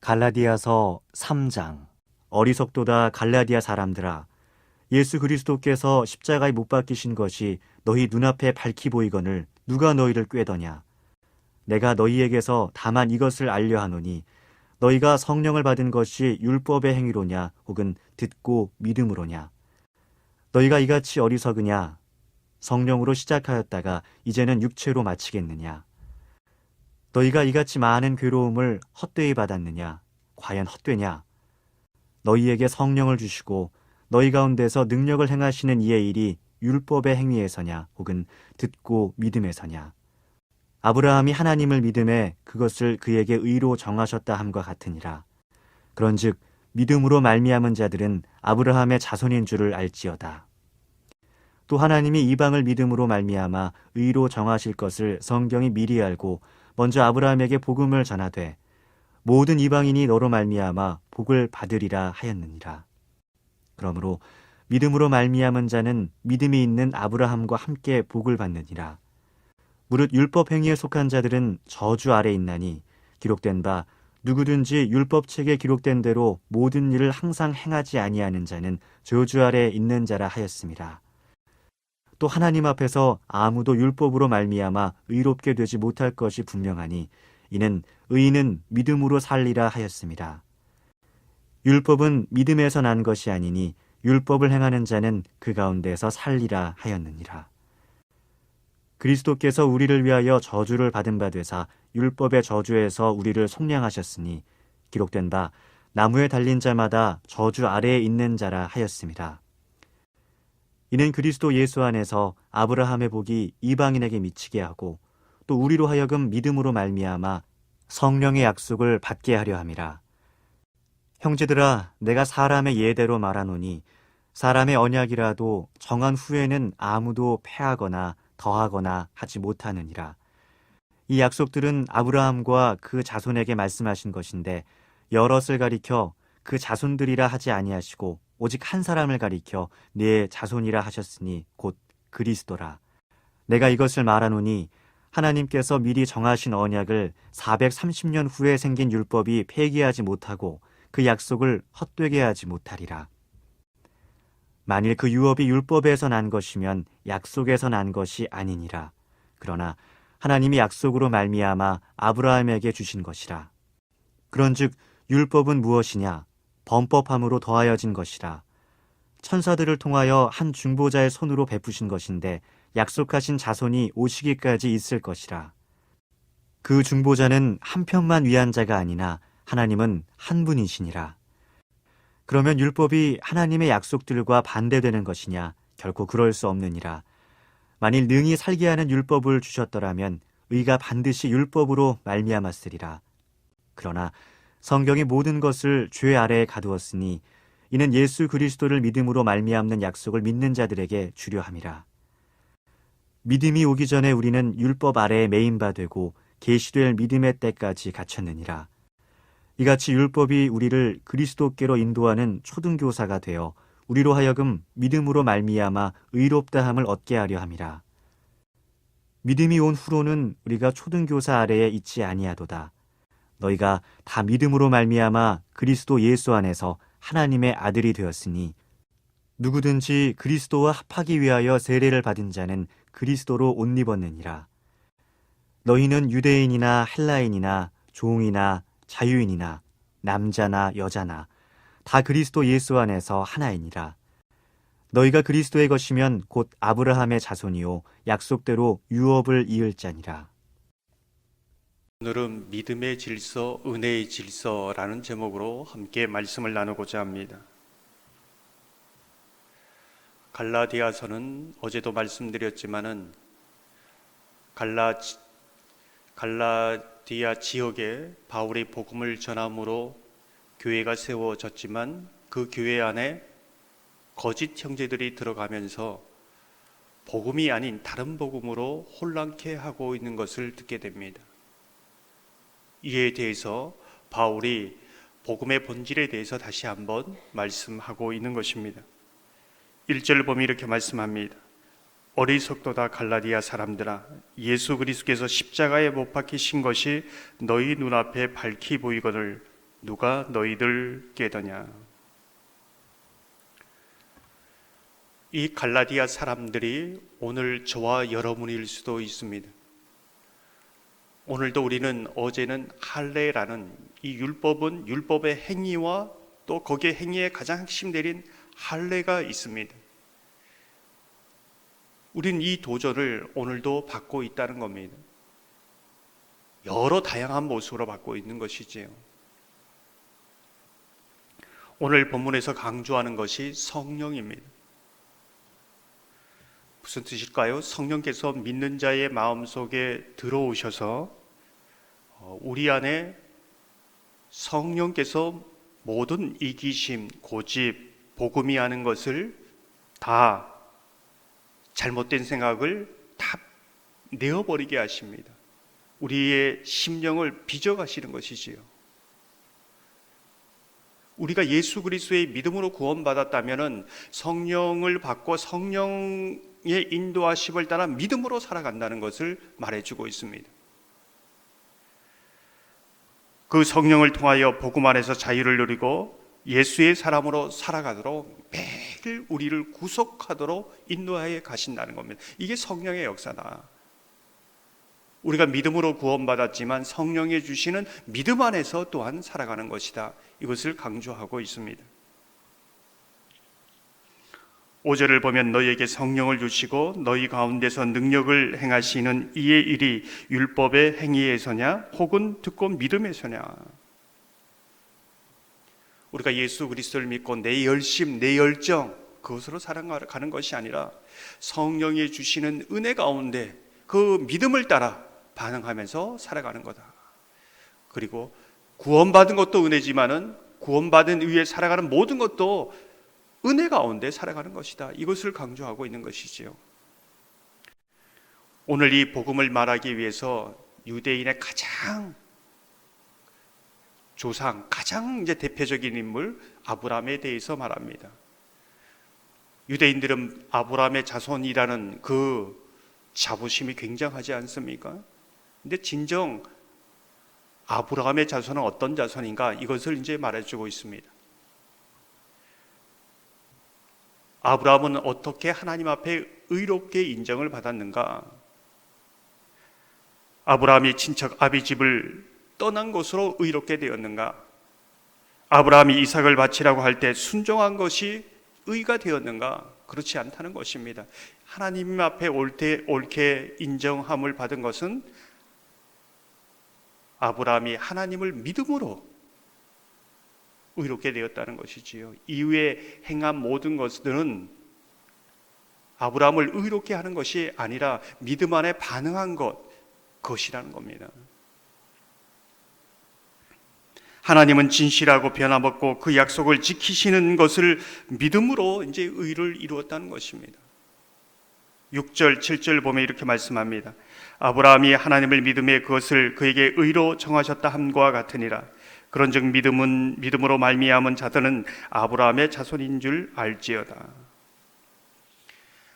갈라디아서 3장. 어리석도다 갈라디아 사람들아, 예수 그리스도께서 십자가에 못 박히신 것이 너희 눈앞에 밝히 보이거늘 누가 너희를 꾀더냐. 내가 너희에게서 다만 이것을 알려하노니 너희가 성령을 받은 것이 율법의 행위로냐 혹은 듣고 믿음으로냐. 너희가 이같이 어리석으냐. 성령으로 시작하였다가 이제는 육체로 마치겠느냐. 너희가 이같이 많은 괴로움을 헛되이 받았느냐. 과연 헛되냐. 너희에게 성령을 주시고 너희 가운데서 능력을 행하시는 이의 일이 율법의 행위에서냐 혹은 듣고 믿음에서냐. 아브라함이 하나님을 믿음에 그것을 그에게 의로 정하셨다 함과 같으니라. 그런즉 믿음으로 말미암은 자들은 아브라함의 자손인 줄을 알지어다. 또 하나님이 이방을 믿음으로 말미암아 의로 정하실 것을 성경이 미리 알고 먼저 아브라함에게 복음을 전하되 모든 이방인이 너로 말미암아 복을 받으리라 하였느니라. 그러므로 믿음으로 말미암은 자는 믿음이 있는 아브라함과 함께 복을 받느니라. 무릇 율법 행위에 속한 자들은 저주 아래 있나니 기록된 바 누구든지 율법책에 기록된 대로 모든 일을 항상 행하지 아니하는 자는 저주 아래 있는 자라 하였습니다. 또 하나님 앞에서 아무도 율법으로 말미암아 의롭게 되지 못할 것이 분명하니 이는 의인은 믿음으로 살리라 하였습니다. 율법은 믿음에서 난 것이 아니니 율법을 행하는 자는 그 가운데서 살리라 하였느니라. 그리스도께서 우리를 위하여 저주를 받은 바 되사 율법의 저주에서 우리를 속량하셨으니 기록된 바 나무에 달린 자마다 저주 아래에 있는 자라 하였습니다. 이는 그리스도 예수 안에서 아브라함의 복이 이방인에게 미치게 하고 또 우리로 하여금 믿음으로 말미암아 성령의 약속을 받게 하려 함이라. 형제들아, 내가 사람의 예대로 말하노니 사람의 언약이라도 정한 후에는 아무도 패하거나 더하거나 하지 못하느니라. 이 약속들은 아브라함과 그 자손에게 말씀하신 것인데 여럿을 가리켜 그 자손들이라 하지 아니하시고 오직 한 사람을 가리켜 네 자손이라 하셨으니 곧 그리스도라. 내가 이것을 말하노니 하나님께서 미리 정하신 언약을 430년 후에 생긴 율법이 폐기하지 못하고 그 약속을 헛되게 하지 못하리라. 만일 그 유업이 율법에서 난 것이면 약속에서 난 것이 아니니라. 그러나 하나님이 약속으로 말미암아 아브라함에게 주신 것이라. 그런즉 율법은 무엇이냐? 범법함으로 더하여진 것이라. 천사들을 통하여 한 중보자의 손으로 베푸신 것인데 약속하신 자손이 오시기까지 있을 것이라. 그 중보자는 한 편만 위한 자가 아니나 하나님은 한 분이시니라. 그러면 율법이 하나님의 약속들과 반대되는 것이냐? 결코 그럴 수 없느니라. 만일 능히 살게 하는 율법을 주셨더라면 의가 반드시 율법으로 말미암았으리라. 그러나 성경이 모든 것을 죄 아래에 가두었으니 이는 예수 그리스도를 믿음으로 말미암는 약속을 믿는 자들에게 주려 함이라. 믿음이 오기 전에 우리는 율법 아래에 매인 바 되고 계시될 믿음의 때까지 갇혔느니라. 이같이 율법이 우리를 그리스도께로 인도하는 초등교사가 되어 우리로 하여금 믿음으로 말미암아 의롭다함을 얻게 하려 함이라. 믿음이 온 후로는 우리가 초등교사 아래에 있지 아니하도다. 너희가 다 믿음으로 말미암아 그리스도 예수 안에서 하나님의 아들이 되었으니 누구든지 그리스도와 합하기 위하여 세례를 받은 자는 그리스도로 옷 입었느니라. 너희는 유대인이나 헬라인이나 종이나 자유인이나 남자나 여자나 다 그리스도 예수 안에서 하나이니라. 너희가 그리스도의 것이면 곧 아브라함의 자손이요 약속대로 유업을 이을 자니라. 오늘은 믿음의 질서, 은혜의 질서라는 제목으로 함께 말씀을 나누고자 합니다. 갈라디아서는 어제도 말씀드렸지만은 갈라디아 지역에 바울이 복음을 전함으로 교회가 세워졌지만 그 교회 안에 거짓 형제들이 들어가면서 복음이 아닌 다른 복음으로 혼란케 하고 있는 것을 듣게 됩니다. 이에 대해서 바울이 복음의 본질에 대해서 다시 한번 말씀하고 있는 것입니다. 1절 보면 이렇게 말씀합니다. 어리석도다 갈라디아 사람들아, 예수 그리스도께서 십자가에 못 박히신 것이 너희 눈앞에 밝히 보이거늘 누가 너희들 깨더냐. 이 갈라디아 사람들이 오늘 저와 여러분일 수도 있습니다. 오늘도 우리는 어제는 할례라는 이 율법은 율법의 행위와 또 거기에 행위의 가장 핵심되는 할례가 있습니다. 우리는 이 도전을 오늘도 받고 있다는 겁니다. 여러 다양한 모습으로 받고 있는 것이지요. 오늘 본문에서 강조하는 것이 성령입니다. 무슨 뜻일까요? 성령께서 믿는 자의 마음속에 들어오셔서 우리 안에 성령께서 모든 이기심, 고집, 복음이 하는 것을 다 잘못된 생각을 다 내어버리게 하십니다. 우리의 심령을 빚어가시는 것이지요. 우리가 예수 그리스도의 믿음으로 구원받았다면 성령을 받고 성령의 인도하심을 따라 믿음으로 살아간다는 것을 말해주고 있습니다. 그 성령을 통하여 복음 안에서 자유를 누리고 예수의 사람으로 살아가도록 매일 우리를 구속하도록 인도하여 가신다는 겁니다. 이게 성령의 역사다. 우리가 믿음으로 구원받았지만 성령이 주시는 믿음 안에서 또한 살아가는 것이다. 이것을 강조하고 있습니다. 5절을 보면 너희에게 성령을 주시고 너희 가운데서 능력을 행하시는 이의 일이 율법의 행위에서냐 혹은 듣고 믿음에서냐. 우리가 예수 그리스도를 믿고 내 열심, 내 열정 그것으로 살아가는 것이 아니라 성령이 주시는 은혜 가운데 그 믿음을 따라 반응하면서 살아가는 거다. 그리고 구원받은 것도 은혜지만은 구원받은 위에 살아가는 모든 것도 은혜 가운데 살아가는 것이다. 이것을 강조하고 있는 것이지요. 오늘 이 복음을 말하기 위해서 유대인의 가장 조상, 가장 이제 대표적인 인물 아브라함에 대해서 말합니다. 유대인들은 아브라함의 자손이라는 그 자부심이 굉장하지 않습니까? 근데 진정 아브라함의 자손은 어떤 자손인가? 이것을 이제 말해주고 있습니다. 아브라함은 어떻게 하나님 앞에 의롭게 인정을 받았는가? 아브라함이 친척 아비집을 떠난 것으로 의롭게 되었는가? 아브라함이 이삭을 바치라고 할 때 순종한 것이 의가 되었는가? 그렇지 않다는 것입니다. 하나님 앞에 옳게 인정함을 받은 것은 아브라함이 하나님을 믿음으로 의롭게 되었다는 것이지요. 이후에 행한 모든 것들은 아브라함을 의롭게 하는 것이 아니라 믿음 안에 반응한 그것이라는 겁니다. 하나님은 진실하고 변함없고 그 약속을 지키시는 것을 믿음으로 이제 의를 이루었다는 것입니다. 6절, 7절 보면 이렇게 말씀합니다. 아브라함이 하나님을 믿음에 그것을 그에게 의로 정하셨다 함과 같으니라. 그런즉 믿음으로 말미암은 자들은 아브라함의 자손인 줄 알지어다.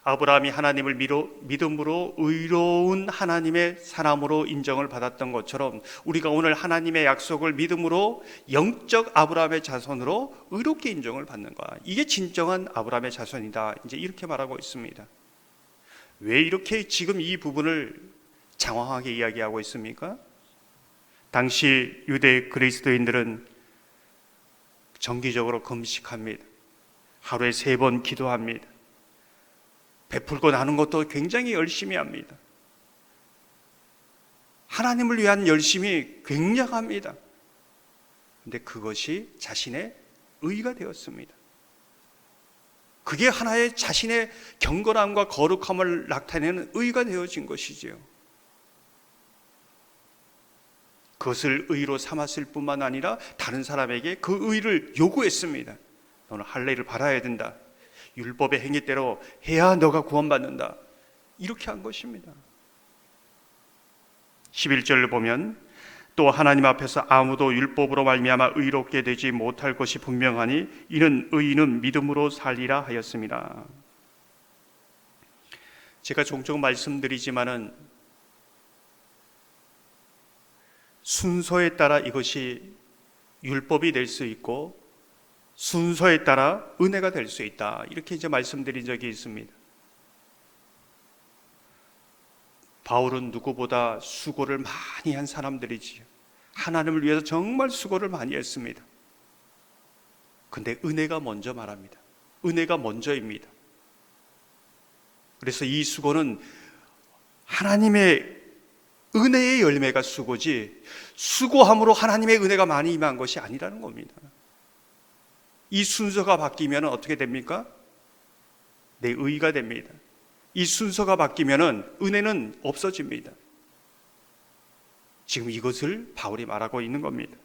아브라함이 하나님을 믿음으로 의로운 하나님의 사람으로 인정을 받았던 것처럼 우리가 오늘 하나님의 약속을 믿음으로 영적 아브라함의 자손으로 의롭게 인정을 받는 거야. 이게 진정한 아브라함의 자손이다. 이제 이렇게 말하고 있습니다. 왜 이렇게 지금 이 부분을 장황하게 이야기하고 있습니까? 당시 유대 그리스도인들은 정기적으로 금식합니다. 하루에 3번 기도합니다. 베풀고 나눈 것도 굉장히 열심히 합니다. 하나님을 위한 열심이 굉장합니다. 그런데 그것이 자신의 의가 되었습니다. 그게 하나의 자신의 경건함과 거룩함을 나타내는 의가 되어진 것이지요. 그것을 의로 삼았을 뿐만 아니라 다른 사람에게 그 의를 요구했습니다. 너는 할례를 받아야 된다. 율법의 행위대로 해야 너가 구원받는다. 이렇게 한 것입니다. 11절을 보면 또 하나님 앞에서 아무도 율법으로 말미암아 의롭게 되지 못할 것이 분명하니 이는 의인은 믿음으로 살리라 하였습니다. 제가 종종 말씀드리지만은 순서에 따라 이것이 율법이 될 수 있고 순서에 따라 은혜가 될 수 있다. 이렇게 이제 말씀드린 적이 있습니다. 바울은 누구보다 수고를 많이 한 사람들이지요. 하나님을 위해서 정말 수고를 많이 했습니다. 근데 은혜가 먼저 말합니다. 은혜가 먼저입니다. 그래서 이 수고는 하나님의 은혜의 열매가 수고지, 수고함으로 하나님의 은혜가 많이 임한 것이 아니라는 겁니다. 이 순서가 바뀌면 어떻게 됩니까? 내 의의가 됩니다. 이 순서가 바뀌면 은혜는 없어집니다. 지금 이것을 바울이 말하고 있는 겁니다.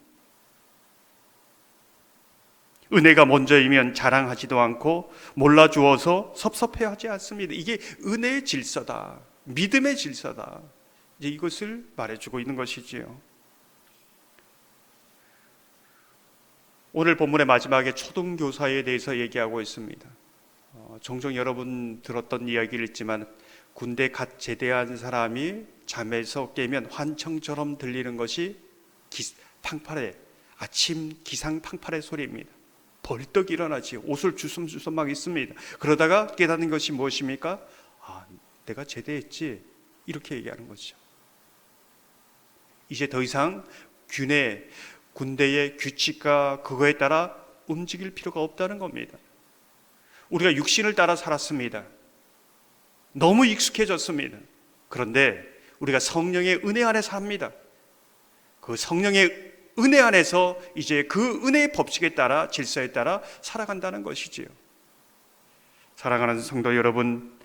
은혜가 먼저이면 자랑하지도 않고 몰라주어서 섭섭해하지 않습니다. 이게 은혜의 질서다. 믿음의 질서다. 이제 이것을 말해주고 있는 것이지요. 오늘 본문의 마지막에 초등교사에 대해서 얘기하고 있습니다. 종종 여러분 들었던 이야기를 했지만 군대 갓 제대한 사람이 잠에서 깨면 환청처럼 들리는 것이 아침 기상 팡파레 소리입니다. 벌떡 일어나지, 옷을 주섬주섬 막 입습니다. 그러다가 깨닫는 것이 무엇입니까? 내가 제대했지, 이렇게 얘기하는 거죠. 이제 더 이상 군대의 규칙과 그거에 따라 움직일 필요가 없다는 겁니다. 우리가 육신을 따라 살았습니다. 너무 익숙해졌습니다. 그런데 우리가 성령의 은혜 안에 삽니다. 그 성령의 은혜 안에서 이제 그 은혜의 법칙에 따라, 질서에 따라 살아간다는 것이지요. 사랑하는 성도 여러분,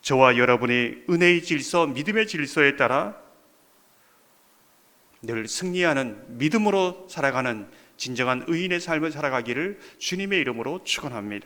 저와 여러분이 은혜의 질서, 믿음의 질서에 따라 늘 승리하는, 믿음으로 살아가는 진정한 의인의 삶을 살아가기를 주님의 이름으로 축원합니다.